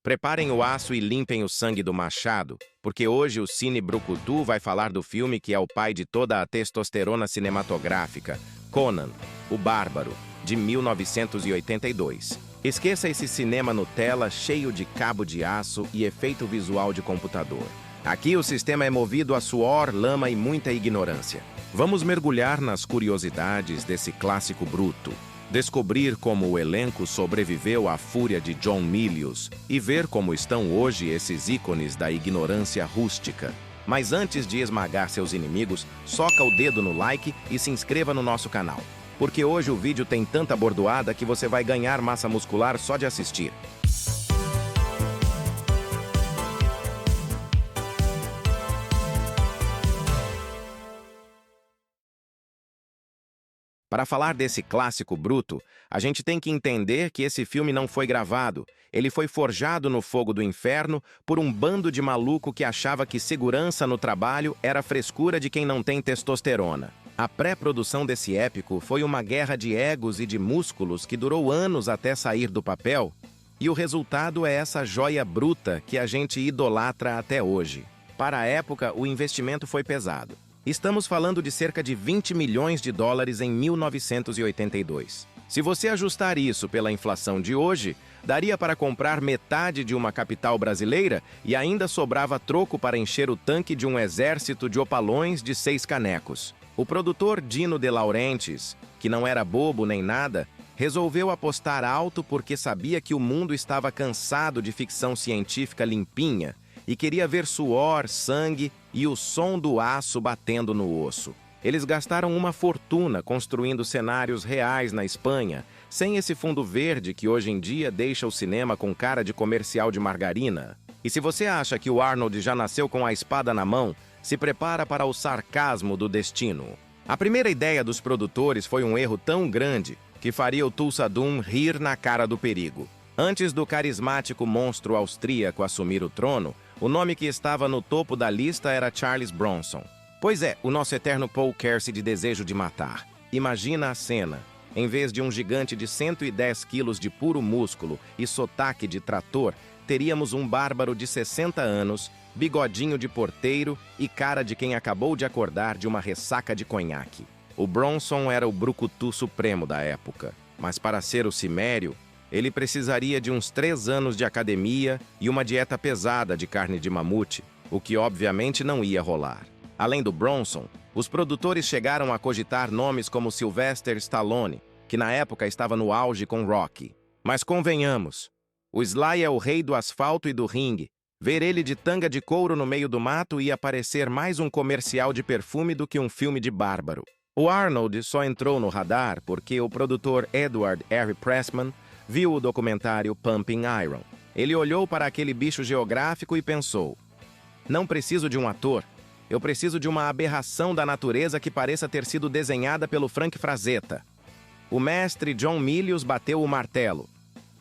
Preparem o aço e limpem o sangue do machado, porque hoje o Cine Brucutu vai falar do filme que é o pai de toda a testosterona cinematográfica, Conan, o Bárbaro, de 1982. Esqueça esse cinema Nutella cheio de cabo de aço e efeito visual de computador. Aqui o sistema é movido a suor, lama e muita ignorância. Vamos mergulhar nas curiosidades desse clássico bruto, descobrir como o elenco sobreviveu à fúria de John Milius e ver como estão hoje esses ícones da ignorância rústica. Mas antes de esmagar seus inimigos, soca o dedo no like e se inscreva no nosso canal, porque hoje o vídeo tem tanta bordoada que você vai ganhar massa muscular só de assistir. Para falar desse clássico bruto, a gente tem que entender que esse filme não foi gravado. Ele foi forjado no fogo do inferno por um bando de maluco que achava que segurança no trabalho era frescura de quem não tem testosterona. A pré-produção desse épico foi uma guerra de egos e de músculos que durou anos até sair do papel, e o resultado é essa joia bruta que a gente idolatra até hoje. Para a época, o investimento foi pesado. Estamos falando de cerca de 20 milhões de dólares em 1982. Se você ajustar isso pela inflação de hoje, daria para comprar metade de uma capital brasileira e ainda sobrava troco para encher o tanque de um exército de opalões de 6 canecos. O produtor Dino De Laurentiis, que não era bobo nem nada, resolveu apostar alto porque sabia que o mundo estava cansado de ficção científica limpinha e queria ver suor, sangue e o som do aço batendo no osso. Eles gastaram uma fortuna construindo cenários reais na Espanha, sem esse fundo verde que hoje em dia deixa o cinema com cara de comercial de margarina. E se você acha que o Arnold já nasceu com a espada na mão, se prepara para o sarcasmo do destino. A primeira ideia dos produtores foi um erro tão grande que faria o Thulsa Doom rir na cara do perigo. Antes do carismático monstro austríaco assumir o trono, o nome que estava no topo da lista era Charles Bronson. Pois é, o nosso eterno Paul Kersey de Desejo de Matar. Imagina a cena. Em vez de um gigante de 110 quilos de puro músculo e sotaque de trator, teríamos um bárbaro de 60 anos, bigodinho de porteiro e cara de quem acabou de acordar de uma ressaca de conhaque. O Bronson era o brucutu supremo da época, mas para ser o cimério, ele precisaria de uns 3 anos de academia e uma dieta pesada de carne de mamute, o que obviamente não ia rolar. Além do Bronson, os produtores chegaram a cogitar nomes como Sylvester Stallone, que na época estava no auge com Rocky. Mas convenhamos, o Sly é o rei do asfalto e do ringue. Ver ele de tanga de couro no meio do mato ia parecer mais um comercial de perfume do que um filme de bárbaro. O Arnold só entrou no radar porque o produtor Edward R. Pressman viu o documentário Pumping Iron. Ele olhou para aquele bicho geográfico e pensou: não preciso de um ator, eu preciso de uma aberração da natureza que pareça ter sido desenhada pelo Frank Frazetta. O mestre John Milius bateu o martelo.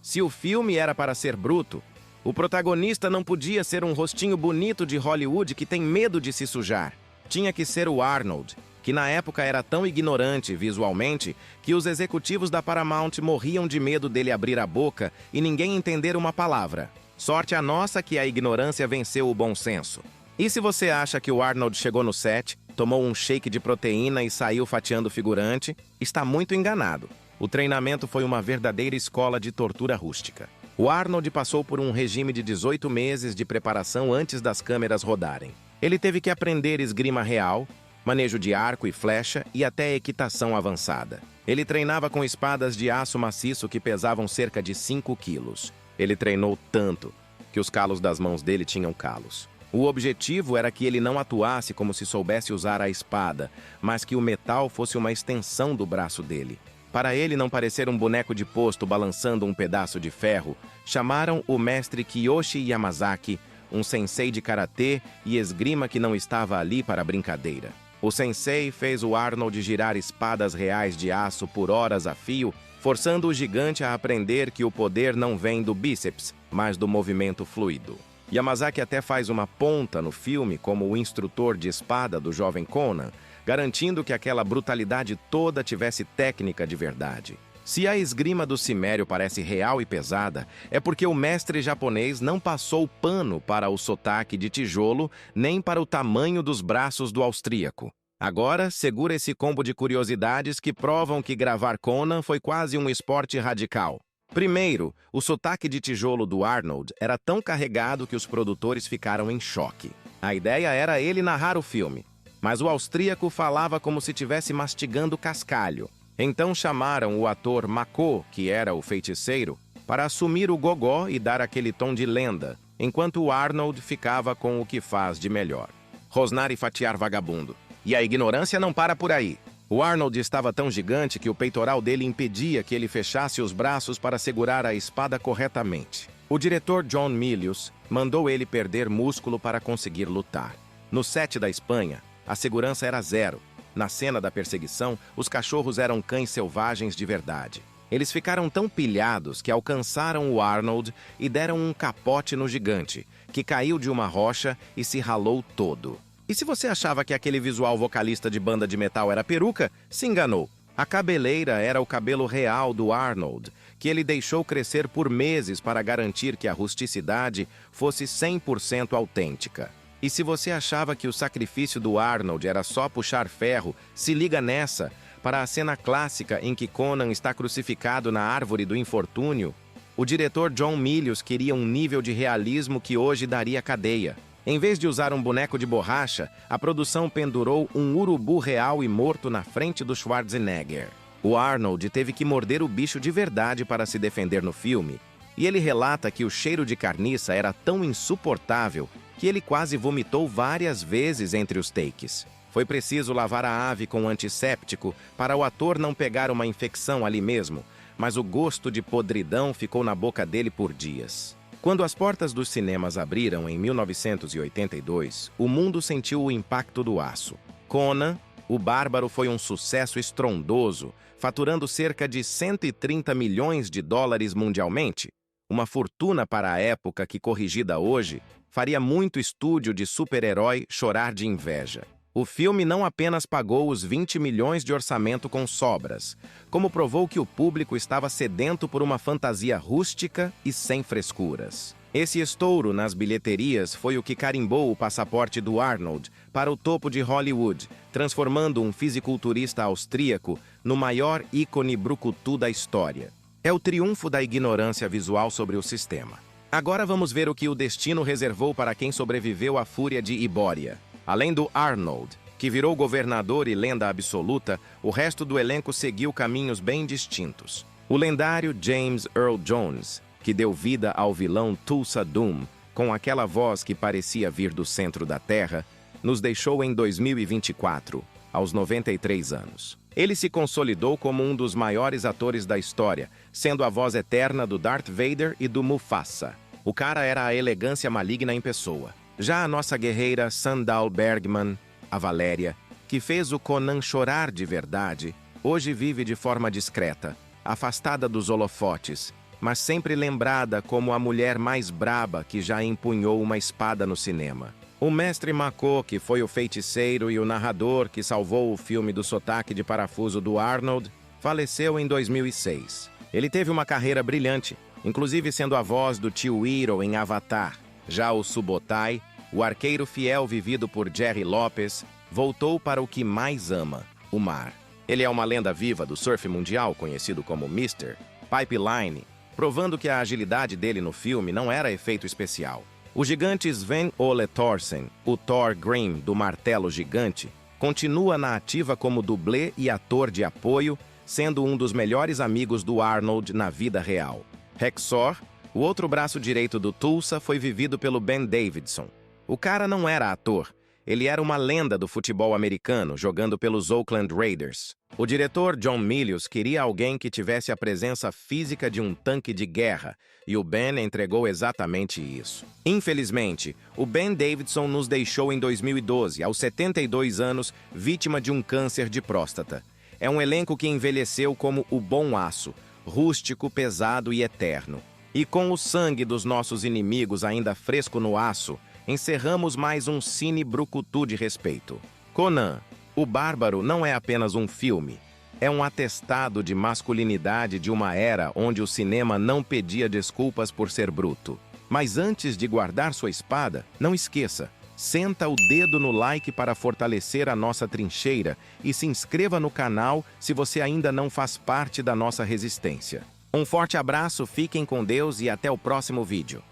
Se o filme era para ser bruto, o protagonista não podia ser um rostinho bonito de Hollywood que tem medo de se sujar. Tinha que ser o Arnold, que na época era tão ignorante visualmente que os executivos da Paramount morriam de medo dele abrir a boca e ninguém entender uma palavra. Sorte a nossa que a ignorância venceu o bom senso. E se você acha que o Arnold chegou no set, tomou um shake de proteína e saiu fatiando o figurante, está muito enganado. O treinamento foi uma verdadeira escola de tortura rústica. O Arnold passou por um regime de 18 meses de preparação antes das câmeras rodarem. Ele teve que aprender esgrima real, manejo de arco e flecha e até equitação avançada. Ele treinava com espadas de aço maciço que pesavam cerca de 5 quilos. Ele treinou tanto que os calos das mãos dele tinham calos. O objetivo era que ele não atuasse como se soubesse usar a espada, mas que o metal fosse uma extensão do braço dele. Para ele não parecer um boneco de posto balançando um pedaço de ferro, chamaram o mestre Kiyoshi Yamazaki, um sensei de karatê e esgrima que não estava ali para brincadeira. O sensei fez o Arnold girar espadas reais de aço por horas a fio, forçando o gigante a aprender que o poder não vem do bíceps, mas do movimento fluido. Yamazaki até faz uma ponta no filme como o instrutor de espada do jovem Conan, garantindo que aquela brutalidade toda tivesse técnica de verdade. Se a esgrima do Cimério parece real e pesada, é porque o mestre japonês não passou pano para o sotaque de tijolo nem para o tamanho dos braços do austríaco. Agora, segura esse combo de curiosidades que provam que gravar Conan foi quase um esporte radical. Primeiro, o sotaque de tijolo do Arnold era tão carregado que os produtores ficaram em choque. A ideia era ele narrar o filme, mas o austríaco falava como se estivesse mastigando cascalho. Então chamaram o ator Mako, que era o feiticeiro, para assumir o gogó e dar aquele tom de lenda, enquanto o Arnold ficava com o que faz de melhor: rosnar e fatiar vagabundo. E a ignorância não para por aí. O Arnold estava tão gigante que o peitoral dele impedia que ele fechasse os braços para segurar a espada corretamente. O diretor John Milius mandou ele perder músculo para conseguir lutar. No set da Espanha, a segurança era zero. Na cena da perseguição, os cachorros eram cães selvagens de verdade. Eles ficaram tão pilhados que alcançaram o Arnold e deram um capote no gigante, que caiu de uma rocha e se ralou todo. E se você achava que aquele visual vocalista de banda de metal era peruca, se enganou. A cabeleira era o cabelo real do Arnold, que ele deixou crescer por meses para garantir que a rusticidade fosse 100% autêntica. E se você achava que o sacrifício do Arnold era só puxar ferro, se liga nessa, para a cena clássica em que Conan está crucificado na árvore do infortúnio. O diretor John Milius queria um nível de realismo que hoje daria cadeia. Em vez de usar um boneco de borracha, a produção pendurou um urubu real e morto na frente do Schwarzenegger. O Arnold teve que morder o bicho de verdade para se defender no filme, e ele relata que o cheiro de carniça era tão insuportável que ele quase vomitou várias vezes entre os takes. Foi preciso lavar a ave com antisséptico para o ator não pegar uma infecção ali mesmo, mas o gosto de podridão ficou na boca dele por dias. Quando as portas dos cinemas abriram em 1982, o mundo sentiu o impacto do aço. Conan, o Bárbaro, foi um sucesso estrondoso, faturando cerca de 130 milhões de dólares mundialmente. Uma fortuna para a época que, corrigida hoje, faria muito estúdio de super-herói chorar de inveja. O filme não apenas pagou os 20 milhões de orçamento com sobras, como provou que o público estava sedento por uma fantasia rústica e sem frescuras. Esse estouro nas bilheterias foi o que carimbou o passaporte do Arnold para o topo de Hollywood, transformando um fisiculturista austríaco no maior ícone brucutu da história. É o triunfo da ignorância visual sobre o sistema. Agora vamos ver o que o destino reservou para quem sobreviveu à fúria de Ibória. Além do Arnold, que virou governador e lenda absoluta, o resto do elenco seguiu caminhos bem distintos. O lendário James Earl Jones, que deu vida ao vilão Thulsa Doom, com aquela voz que parecia vir do centro da Terra, nos deixou em 2024, aos 93 anos. Ele se consolidou como um dos maiores atores da história, sendo a voz eterna do Darth Vader e do Mufasa. O cara era a elegância maligna em pessoa. Já a nossa guerreira Sandahl Bergman, a Valéria, que fez o Conan chorar de verdade, hoje vive de forma discreta, afastada dos holofotes, mas sempre lembrada como a mulher mais braba que já empunhou uma espada no cinema. O mestre Mako, que foi o feiticeiro e o narrador que salvou o filme do sotaque de parafuso do Arnold, faleceu em 2006. Ele teve uma carreira brilhante, inclusive sendo a voz do tio Hiro em Avatar. Já o Subotai, o arqueiro fiel vivido por Jerry Lopes, voltou para o que mais ama, o mar. Ele é uma lenda viva do surf mundial, conhecido como Mr. Pipeline, provando que a agilidade dele no filme não era efeito especial. O gigante Sven Ole Thorsen, o Thor Grimm do martelo gigante, continua na ativa como dublê e ator de apoio, sendo um dos melhores amigos do Arnold na vida real. Rexor, o outro braço direito do Tulsa, foi vivido pelo Ben Davidson. O cara não era ator, ele era uma lenda do futebol americano, jogando pelos Oakland Raiders. O diretor John Milius queria alguém que tivesse a presença física de um tanque de guerra, e o Ben entregou exatamente isso. Infelizmente, o Ben Davidson nos deixou em 2012, aos 72 anos, vítima de um câncer de próstata. É um elenco que envelheceu como o bom aço, rústico, pesado e eterno. E com o sangue dos nossos inimigos ainda fresco no aço, encerramos mais um cine brucutu de respeito. Conan, o Bárbaro, não é apenas um filme. É um atestado de masculinidade de uma era onde o cinema não pedia desculpas por ser bruto. Mas antes de guardar sua espada, não esqueça, senta o dedo no like para fortalecer a nossa trincheira e se inscreva no canal se você ainda não faz parte da nossa resistência. Um forte abraço, fiquem com Deus e até o próximo vídeo.